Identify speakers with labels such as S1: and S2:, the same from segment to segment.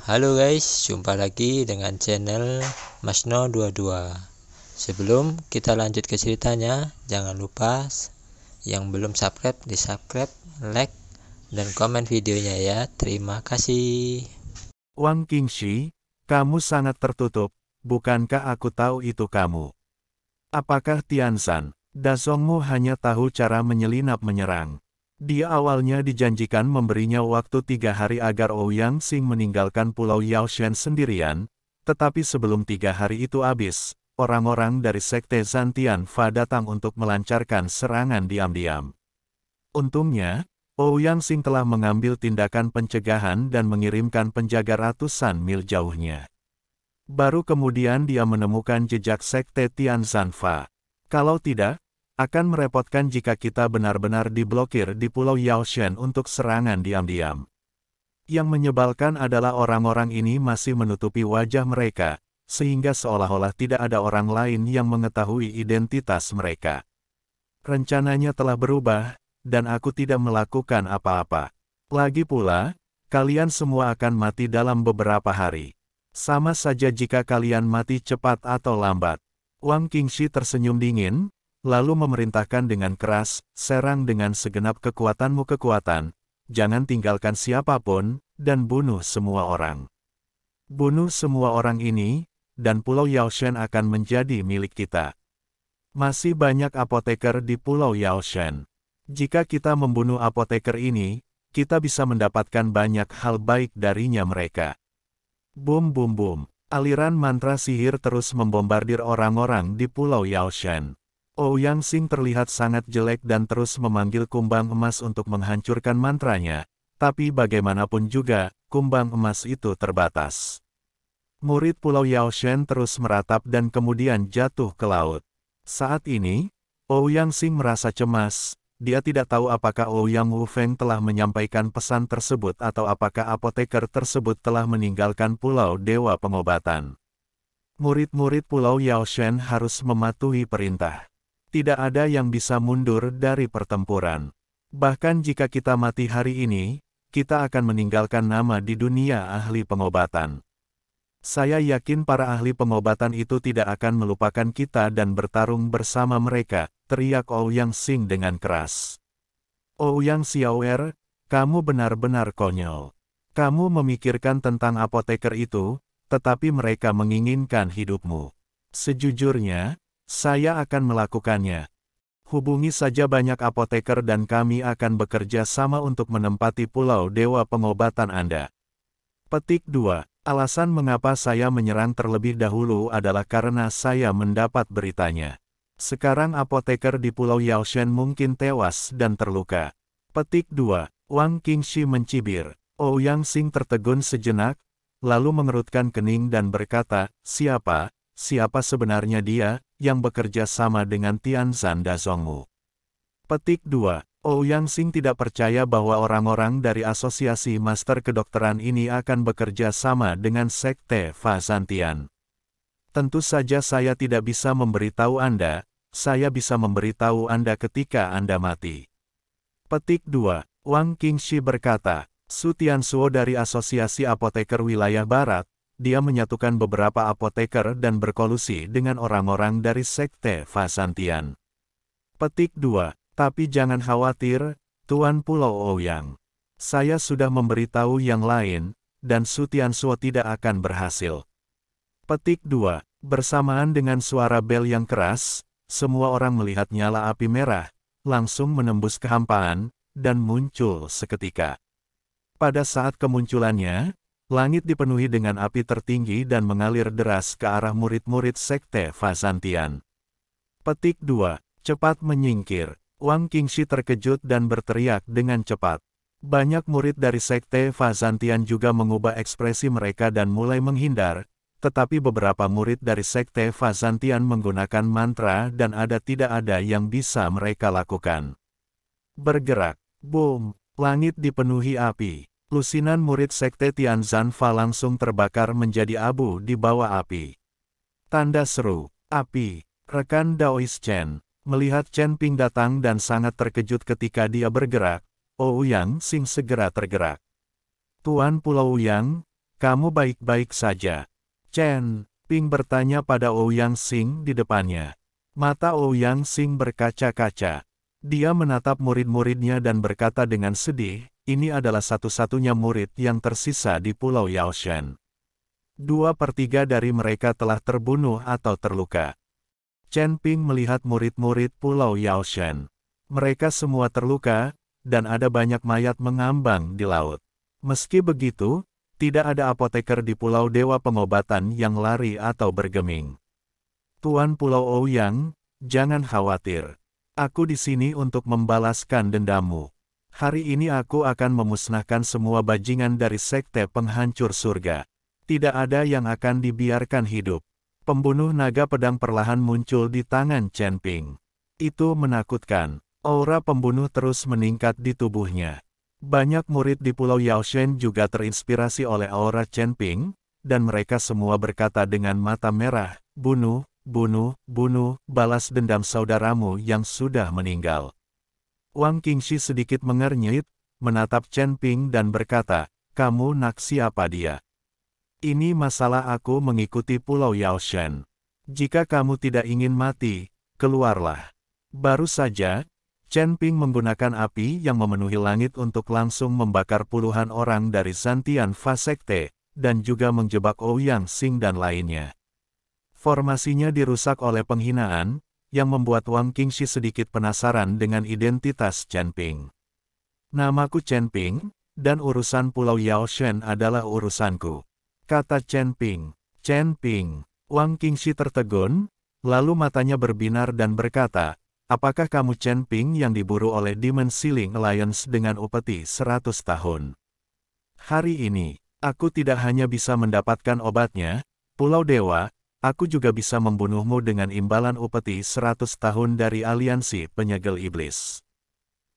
S1: Halo guys, jumpa lagi dengan channel Masno22. Sebelum kita lanjut ke ceritanya, jangan lupa yang belum subscribe di subscribe, like, dan komen videonya ya. Terima kasih.
S2: Wang Qingxi, kamu sangat tertutup, bukankah aku tahu itu kamu? Apakah Tianzan, Dazongmu hanya tahu cara menyelinap menyerang? Dia awalnya dijanjikan memberinya waktu 3 hari agar Ouyang Xing meninggalkan Pulau Yaoshan sendirian, tetapi sebelum 3 hari itu habis, orang-orang dari Sekte Zantian Fa datang untuk melancarkan serangan diam-diam. Untungnya, Ouyang Xing telah mengambil tindakan pencegahan dan mengirimkan penjaga ratusan mil jauhnya. Baru kemudian dia menemukan jejak Sekte Tianzan Fa. Kalau tidak, akan merepotkan jika kita benar-benar diblokir di Pulau Yaoshan untuk serangan diam-diam. Yang menyebalkan adalah orang-orang ini masih menutupi wajah mereka, sehingga seolah-olah tidak ada orang lain yang mengetahui identitas mereka. Rencananya telah berubah, dan aku tidak melakukan apa-apa. Lagi pula, kalian semua akan mati dalam beberapa hari. Sama saja jika kalian mati cepat atau lambat. Wang Qingxi tersenyum dingin, lalu memerintahkan dengan keras, serang dengan segenap kekuatanmu kekuatan, jangan tinggalkan siapapun, dan bunuh semua orang. Bunuh semua orang ini, dan Pulau Yaoshan akan menjadi milik kita. Masih banyak apoteker di Pulau Yaoshan. Jika kita membunuh apoteker ini, kita bisa mendapatkan banyak hal baik darinya mereka. Bum bum bum. Aliran mantra sihir terus membombardir orang-orang di Pulau Yaoshan. Ouyang Xing terlihat sangat jelek dan terus memanggil kumbang emas untuk menghancurkan mantranya, tapi bagaimanapun juga, kumbang emas itu terbatas. Murid Pulau Yaoshan terus meratap dan kemudian jatuh ke laut. Saat ini, Ouyang Xing merasa cemas. Dia tidak tahu apakah Ouyang Wufeng telah menyampaikan pesan tersebut atau apakah apoteker tersebut telah meninggalkan Pulau Dewa Pengobatan. Murid-murid Pulau Yaoshan harus mematuhi perintah. Tidak ada yang bisa mundur dari pertempuran. Bahkan jika kita mati hari ini, kita akan meninggalkan nama di dunia ahli pengobatan. Saya yakin para ahli pengobatan itu tidak akan melupakan kita dan bertarung bersama mereka, teriak Ouyang Xing dengan keras. Ouyang Xiaoer, kamu benar-benar konyol. Kamu memikirkan tentang apoteker itu, tetapi mereka menginginkan hidupmu. Sejujurnya, saya akan melakukannya. Hubungi saja banyak apoteker dan kami akan bekerja sama untuk menempati Pulau Dewa Pengobatan Anda. Petik 2. Alasan mengapa saya menyerang terlebih dahulu adalah karena saya mendapat beritanya. Sekarang apoteker di Pulau Yaoshan mungkin tewas dan terluka. Petik 2. Wang Qingxi mencibir. Ouyang Xing tertegun sejenak, lalu mengerutkan kening dan berkata, Siapa sebenarnya dia, yang bekerja sama dengan Tianzan Dazongmu? Petik 2. Ouyang Xing tidak percaya bahwa orang-orang dari asosiasi master kedokteran ini akan bekerja sama dengan Sekte Fa Zantian. Tentu saja saya tidak bisa memberitahu Anda, saya bisa memberitahu Anda ketika Anda mati. Petik 2. Wang Qingxi berkata, Su Tianzuo dari Asosiasi Apoteker Wilayah Barat, dia menyatukan beberapa apoteker dan berkolusi dengan orang-orang dari Sekte Fa Zantian. Petik 2. Tapi jangan khawatir, Tuan Pulau Ouyang. Saya sudah memberitahu yang lain, dan Su Tianzuo tidak akan berhasil. Petik 2. Bersamaan dengan suara bel yang keras, semua orang melihat nyala api merah, langsung menembus kehampaan, dan muncul seketika. Pada saat kemunculannya, langit dipenuhi dengan api tertinggi dan mengalir deras ke arah murid-murid Sekte Fa Zantian. Petik 2. Cepat menyingkir. Wang Qingxi terkejut dan berteriak dengan cepat. Banyak murid dari Sekte Fa Zantian juga mengubah ekspresi mereka dan mulai menghindar, tetapi beberapa murid dari Sekte Fa Zantian menggunakan mantra dan tidak ada yang bisa mereka lakukan. Bergerak. Boom! Langit dipenuhi api. Lusinan murid Sekte Tianzan Fa langsung terbakar menjadi abu di bawah api. Tanda seru. Api. Rekan Daois Chen melihat Chen Ping datang dan sangat terkejut ketika dia bergerak. Ouyang Xing segera tergerak. Tuan Pulau Ouyang, kamu baik-baik saja? Chen Ping bertanya pada Ouyang Xing di depannya. Mata Ouyang Xing berkaca-kaca. Dia menatap murid-muridnya dan berkata dengan sedih, ini adalah satu-satunya murid yang tersisa di Pulau Yaoshan. 2/3 dari mereka telah terbunuh atau terluka. Chen Ping melihat murid-murid Pulau Yaoshan. Mereka semua terluka, dan ada banyak mayat mengambang di laut. Meski begitu, tidak ada apoteker di Pulau Dewa Pengobatan yang lari atau bergeming. Tuan Pulau Ouyang, jangan khawatir. Aku di sini untuk membalaskan dendammu. Hari ini aku akan memusnahkan semua bajingan dari sekte penghancur surga. Tidak ada yang akan dibiarkan hidup. Pembunuh naga pedang perlahan muncul di tangan Chen Ping. Itu menakutkan. Aura pembunuh terus meningkat di tubuhnya. Banyak murid di Pulau Yaoshan juga terinspirasi oleh aura Chen Ping, dan mereka semua berkata dengan mata merah, bunuh, bunuh, bunuh, balas dendam saudaramu yang sudah meninggal. Wang Qingxi sedikit mengernyit, menatap Chen Ping dan berkata, kamu nak siapa dia? Ini masalah aku mengikuti Pulau Yaoshan. Jika kamu tidak ingin mati, keluarlah. Baru saja, Chen Ping menggunakan api yang memenuhi langit untuk langsung membakar puluhan orang dari Zantian Fa Sekte, dan juga menjebak Ouyang Xing dan lainnya. Formasinya dirusak oleh penghinaan, yang membuat Wang Qingxi sedikit penasaran dengan identitas Chen Ping. Namaku Chen Ping, dan urusan Pulau Yaoshan adalah urusanku, kata Chen Ping. Chen Ping. Wang Qingxi tertegun, lalu matanya berbinar dan berkata, apakah kamu Chen Ping yang diburu oleh Demon Sealing Alliance dengan upeti 100 tahun? Hari ini, aku tidak hanya bisa mendapatkan obatnya, Pulau Dewa, aku juga bisa membunuhmu dengan imbalan upeti 100 tahun dari aliansi penyegel iblis.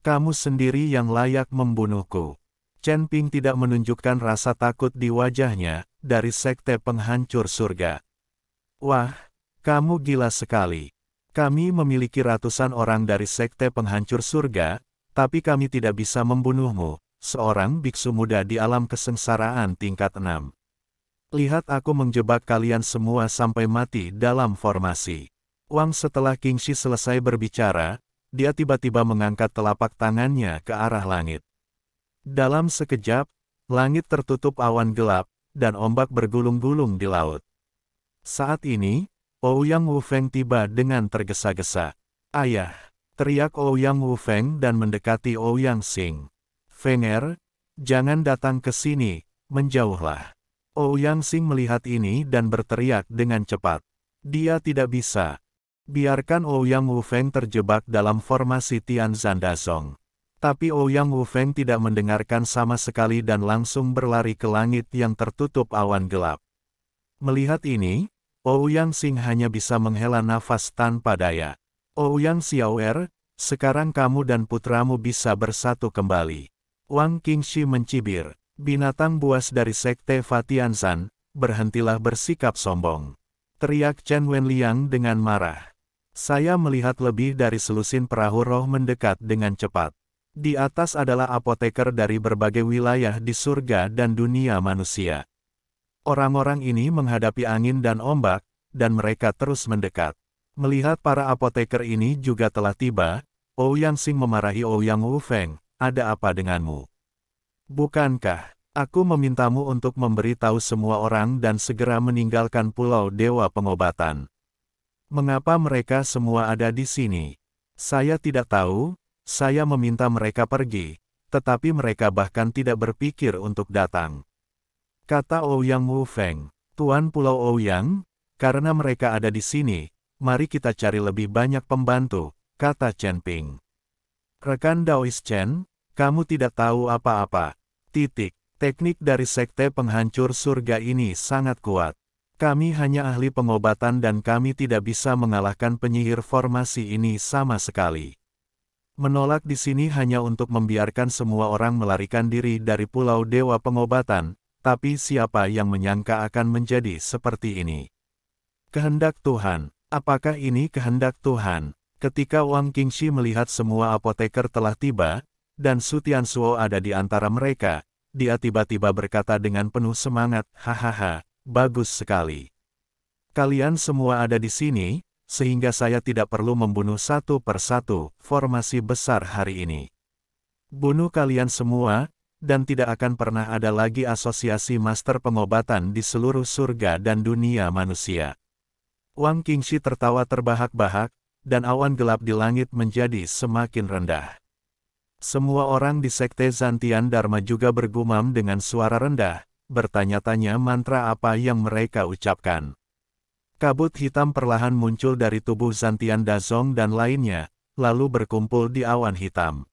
S2: Kamu sendiri yang layak membunuhku. Chen Ping tidak menunjukkan rasa takut di wajahnya, dari sekte penghancur surga. Wah, kamu gila sekali. Kami memiliki ratusan orang dari sekte penghancur surga, tapi kami tidak bisa membunuhmu, seorang biksu muda di alam kesengsaraan tingkat 6. Lihat aku menjebak kalian semua sampai mati dalam formasi. Wang setelah Qingxi selesai berbicara, dia tiba-tiba mengangkat telapak tangannya ke arah langit. Dalam sekejap, langit tertutup awan gelap, dan ombak bergulung-gulung di laut. Saat ini, Ouyang Wufeng tiba dengan tergesa-gesa. Ayah! Teriak Ouyang Wufeng dan mendekati Ouyang Xing. Fenger, jangan datang ke sini, menjauhlah. Ouyang Xing melihat ini dan berteriak dengan cepat. Dia tidak bisa. Biarkan Ouyang Wufeng terjebak dalam formasi Tianzan Dazong. Tapi Ouyang Wufeng tidak mendengarkan sama sekali dan langsung berlari ke langit yang tertutup awan gelap. Melihat ini, Ouyang Xing hanya bisa menghela nafas tanpa daya. Ouyang Xiaoer, sekarang kamu dan putramu bisa bersatu kembali. Wang Qingxi mencibir. Binatang buas dari Sekte Fatianzan, berhentilah bersikap sombong. Teriak Chen Wenliang dengan marah. Saya melihat lebih dari selusin perahu roh mendekat dengan cepat. Di atas adalah apoteker dari berbagai wilayah di surga dan dunia manusia. Orang-orang ini menghadapi angin dan ombak, dan mereka terus mendekat. Melihat para apoteker ini juga telah tiba, Ouyang Xing memarahi Ouyang Wufeng, ada apa denganmu? Bukankah aku memintamu untuk memberitahu semua orang dan segera meninggalkan Pulau Dewa Pengobatan? Mengapa mereka semua ada di sini? Saya tidak tahu, saya meminta mereka pergi, tetapi mereka bahkan tidak berpikir untuk datang. Kata Ouyang Wufeng, Tuan Pulau Ouyang, karena mereka ada di sini, mari kita cari lebih banyak pembantu, kata Chen Ping. Rekan Daois Chen, kamu tidak tahu apa-apa. Teknik dari sekte penghancur surga ini sangat kuat. Kami hanya ahli pengobatan dan kami tidak bisa mengalahkan penyihir formasi ini sama sekali. Menolak di sini hanya untuk membiarkan semua orang melarikan diri dari Pulau Dewa Pengobatan, tapi siapa yang menyangka akan menjadi seperti ini? Kehendak Tuhan, apakah ini kehendak Tuhan? Ketika Wang Qingxi melihat semua apoteker telah tiba, dan Su Tianzuo ada di antara mereka, dia tiba-tiba berkata dengan penuh semangat, hahaha, bagus sekali. Kalian semua ada di sini, sehingga saya tidak perlu membunuh satu persatu formasi besar hari ini. Bunuh kalian semua, dan tidak akan pernah ada lagi asosiasi master pengobatan di seluruh surga dan dunia manusia. Wang Qingxi tertawa terbahak-bahak, dan awan gelap di langit menjadi semakin rendah. Semua orang di Sekte Zantian Dharma juga bergumam dengan suara rendah, bertanya-tanya mantra apa yang mereka ucapkan. Kabut hitam perlahan muncul dari tubuh Zantian Dazong dan lainnya, lalu berkumpul di awan hitam.